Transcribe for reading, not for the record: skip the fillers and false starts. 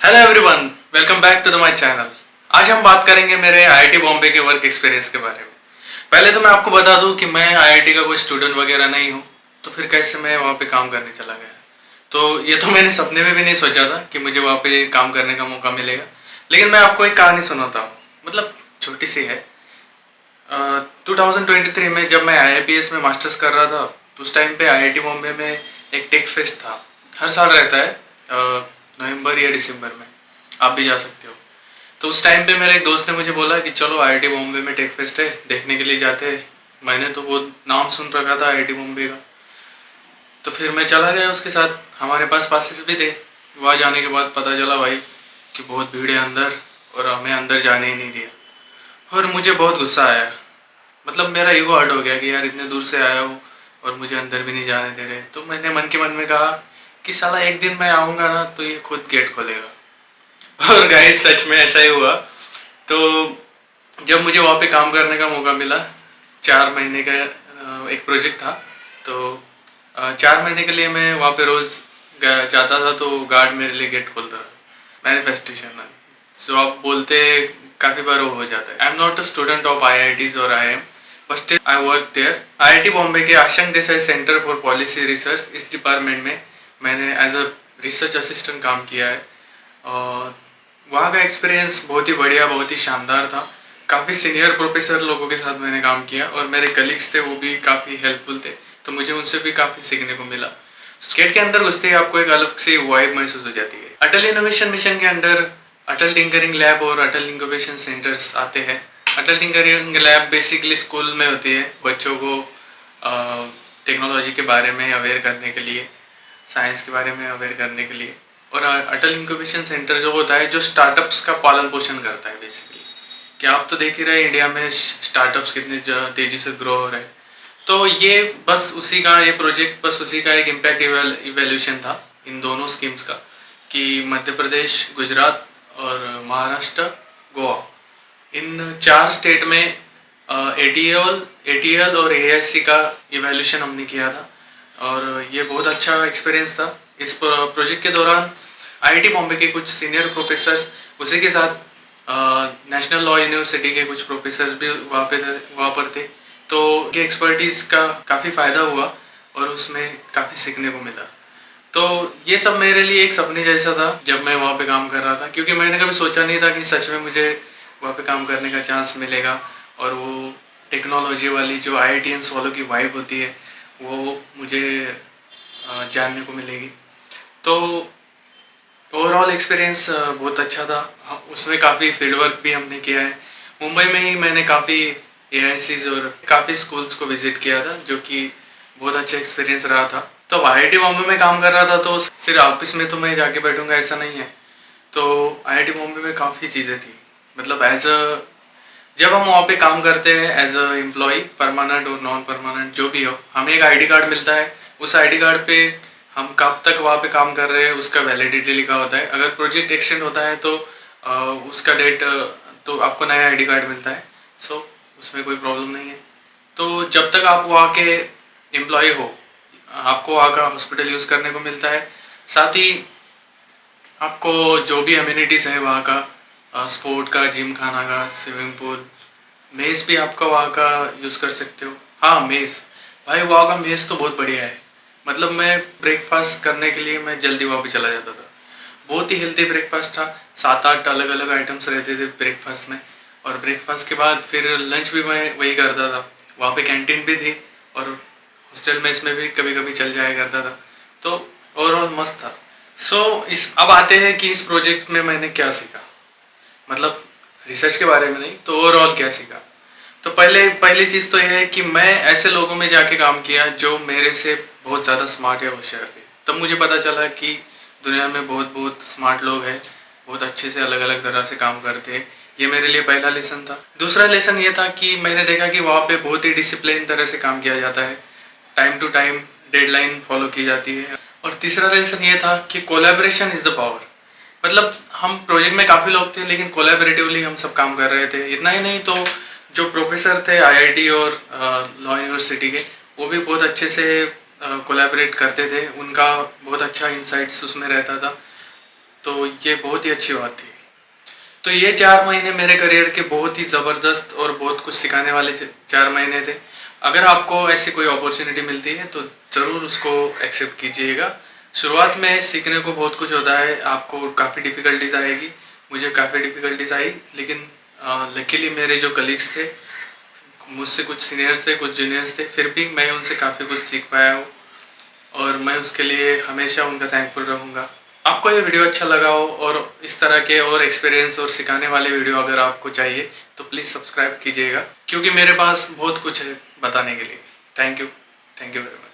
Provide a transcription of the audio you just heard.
Hello everyone, welcome back to the my channel. आज हम बात करेंगे मेरे आईआईटी बॉम्बे के वर्क एक्सपीरियंस के बारे में। पहले तो मैं आपको बता दूं कि मैं आईआईटी का कोई स्टूडेंट वगैरह नहीं हूं, तो फिर कैसे मैं वहां पे काम करने चला गया। तो ये तो मैंने सपने में भी नहीं सोचा था कि मुझे वहां पे काम करने का मौका मिलेगा। लेकिन मैं आपको एक कहानी सुनाता हूँ, मतलब छोटी सी है। 2023 में जब मैं आईआईपीएस में मास्टर्स कर रहा था, तो उस टाइम पे आईआईटी बॉम्बे में एक टेक फेस्ट था। हर साल रहता है नवंबर या दिसंबर में, आप भी जा सकते हो। तो उस टाइम पे मेरे एक दोस्त ने मुझे बोला कि चलो आईआईटी बॉम्बे में टेक फेस्ट है, देखने के लिए जाते हैं। मैंने तो वो नाम सुन रखा था आईआईटी बॉम्बे का, तो फिर मैं चला गया उसके साथ। हमारे पास पासेस भी थे। वहाँ जाने के बाद पता चला भाई कि बहुत भीड़ है अंदर, और हमें अंदर जाने ही नहीं दिया। और मुझे बहुत गुस्सा आया, मतलब मेरा ईगो हर्ट हो गया कि यार इतने दूर से आया हूँ और मुझे अंदर भी नहीं जाने दे रहे। तो मैंने मन के मन में कहा कि साला एक दिन मैं आऊँगा ना तो ये खुद गेट खोलेगा। और गाइस सच में ऐसा ही हुआ। तो जब मुझे वहाँ पे काम करने का मौका मिला, 4 महीने का एक प्रोजेक्ट था। तो 4 महीने के लिए मैं वहाँ पे रोज़ जाता था, तो गार्ड मेरे लिए गेट खोलता था। मैनिफेस्टेशन सो आप बोलते काफ़ी बार वो हो जाता है। I am not a student of I I Ts और I am, but still I work there. IIT Bombay के Ashank Desai centre for policy research, इस डिपार्टमेंट में मैंने एज अ रिसर्च असिस्टेंट काम किया है। और वहाँ का एक्सपीरियंस बहुत ही बढ़िया, बहुत ही शानदार था। काफ़ी सीनियर प्रोफेसर लोगों के साथ मैंने काम किया, और मेरे कलीग्स थे वो भी काफ़ी हेल्पफुल थे, तो मुझे उनसे भी काफ़ी सीखने को मिला। गेट के अंदर घुसते ही आपको एक अलग सी वाइब महसूस हो जाती है। अटल इनोवेशन मिशन के अंडर अटल टिंकरिंग लैब और अटल इंक्यूबेशन सेंटर्स आते हैं। अटल टिंकरिंग लैब बेसिकली स्कूल में होती है, बच्चों को टेक्नोलॉजी के बारे में अवेयर करने के लिए, साइंस के बारे में अवेयर करने के लिए। और अटल इंक्यूबेशन सेंटर जो होता है, जो स्टार्टअप्स का पालन पोषण करता है बेसिकली। कि आप तो देख ही रहे इंडिया में स्टार्टअप्स कितने तेज़ी से ग्रो हो रहे हैं। तो ये बस उसी का, ये प्रोजेक्ट बस उसी का एक इम्पैक्ट इवेल्यूशन था इन दोनों स्कीम्स का, कि मध्य प्रदेश, गुजरात और महाराष्ट्र, गोवा, इन 4 स्टेट में एटीएल एटीएल और एआईसी का इवेल्यूशन हमने किया था। और ये बहुत अच्छा एक्सपीरियंस था। इस प्रोजेक्ट के दौरान आईआईटी बॉम्बे के कुछ सीनियर प्रोफेसर, उसी के साथ नेशनल लॉ यूनिवर्सिटी के कुछ प्रोफेसर्स भी वहाँ पर थे। तो ये एक्सपर्टीज़ का काफ़ी फ़ायदा हुआ, और उसमें काफ़ी सीखने को मिला। तो ये सब मेरे लिए एक सपने जैसा था जब मैं वहाँ पे काम कर रहा था, क्योंकि मैंने कभी सोचा नहीं था कि सच में मुझे वहाँ पे काम करने का चांस मिलेगा। और वो टेक्नोलॉजी वाली जो आईआईटीएंस वालों की वाइब होती है, वो मुझे जानने को मिलेगी। तो ओवरऑल एक्सपीरियंस बहुत अच्छा था। उसमें काफ़ी फील्ड वर्क भी हमने किया है। मुंबई में ही मैंने काफ़ी एआईसीज और काफ़ी स्कूल्स को विजिट किया था, जो कि बहुत अच्छा एक्सपीरियंस रहा था। तो आईआईटी बॉम्बे में काम कर रहा था, तो सिर्फ ऑफिस में तो मैं जाके बैठूंगा ऐसा नहीं है। तो आईआईटी बॉम्बे में काफ़ी चीज़ें थी, मतलब एज अ, जब हम वहाँ पे काम करते हैं एज अ एम्प्लॉय, परमानेंट और नॉन परमानेंट जो भी हो, हमें एक आईडी कार्ड मिलता है। उस आईडी कार्ड पे हम कब तक वहाँ पे काम कर रहे हैं उसका वैलिडिटी लिखा होता है। अगर प्रोजेक्ट एक्सटेंड होता है तो उसका डेट, तो आपको नया आईडी कार्ड मिलता है। सो उसमें कोई प्रॉब्लम नहीं है। तो जब तक आप वहाँ के एम्प्लॉय हो, आपको वहाँ का हॉस्पिटल यूज़ करने को मिलता है। साथ ही आपको जो भी अम्यूनिटीज़ है वहाँ का, स्पोर्ट का, जिम खाना का, स्विमिंग पूल, मेस भी आपका वहाँ का यूज़ कर सकते हो। हाँ मेस, भाई वहाँ का मेस तो बहुत बढ़िया है। मतलब मैं ब्रेकफास्ट करने के लिए मैं जल्दी वहाँ पे चला जाता था। बहुत ही हेल्दी ब्रेकफास्ट था। 7-8 अलग अलग आइटम्स रहते थे ब्रेकफास्ट में। और ब्रेकफास्ट के बाद फिर लंच भी मैं वही करता था। वहाँ पे कैंटीन भी थी, और हॉस्टल में इसमें भी कभी कभी चल जाया करता था। तो ओवरऑल मस्त था। इस अब आते हैं कि इस प्रोजेक्ट में मैंने क्या सीखा, मतलब रिसर्च के बारे में नहीं, तो ओवरऑल क्या सीखा। तो पहली चीज़ तो यह है कि मैं ऐसे लोगों में जाके काम किया जो मेरे से बहुत ज़्यादा स्मार्ट या होशियार थे। तब मुझे पता चला कि दुनिया में बहुत बहुत स्मार्ट लोग हैं, बहुत अच्छे से अलग अलग तरह से काम करते हैं। ये मेरे लिए पहला लेसन था। दूसरा लेसन ये था कि मैंने देखा कि वहाँ पे बहुत ही डिसिप्लिन तरह से काम किया जाता है। Time to time deadline follow की जाती है। और तीसरा लेसन ये था कि कोलैबोरेशन इज़ द पावर। मतलब हम प्रोजेक्ट में काफ़ी लोग थे, लेकिन कोलैबोरेटिवली हम सब काम कर रहे थे। इतना ही नहीं, तो जो प्रोफेसर थे आईआईटी और लॉ यूनिवर्सिटी के, वो भी बहुत अच्छे से कोलैबोरेट करते थे। उनका बहुत अच्छा इंसाइट्स उसमें रहता था। तो ये बहुत ही अच्छी बात थी। तो ये 4 महीने मेरे करियर के बहुत ही ज़बरदस्त और बहुत कुछ सिखाने वाले 4 महीने थे। अगर आपको ऐसी कोई अपॉर्चुनिटी मिलती है तो ज़रूर उसको एक्सेप्ट कीजिएगा। शुरुआत में सीखने को बहुत कुछ होता है, आपको काफ़ी डिफ़िकल्टीज आएगी, मुझे काफ़ी डिफ़िकल्टीज आई, लेकिन लकीली मेरे जो कलीग्स थे, मुझसे कुछ सीनियर्स थे, कुछ जूनियर्स थे, फिर भी मैं उनसे काफ़ी कुछ सीख पाया हूँ और मैं उसके लिए हमेशा उनका थैंकफुल रहूँगा। आपको ये वीडियो अच्छा लगा हो और इस तरह के और एक्सपीरियंस और सिखाने वाले वीडियो अगर आपको चाहिए तो प्लीज़ सब्सक्राइब कीजिएगा, क्योंकि मेरे पास बहुत कुछ है बताने के लिए। Thank you very much.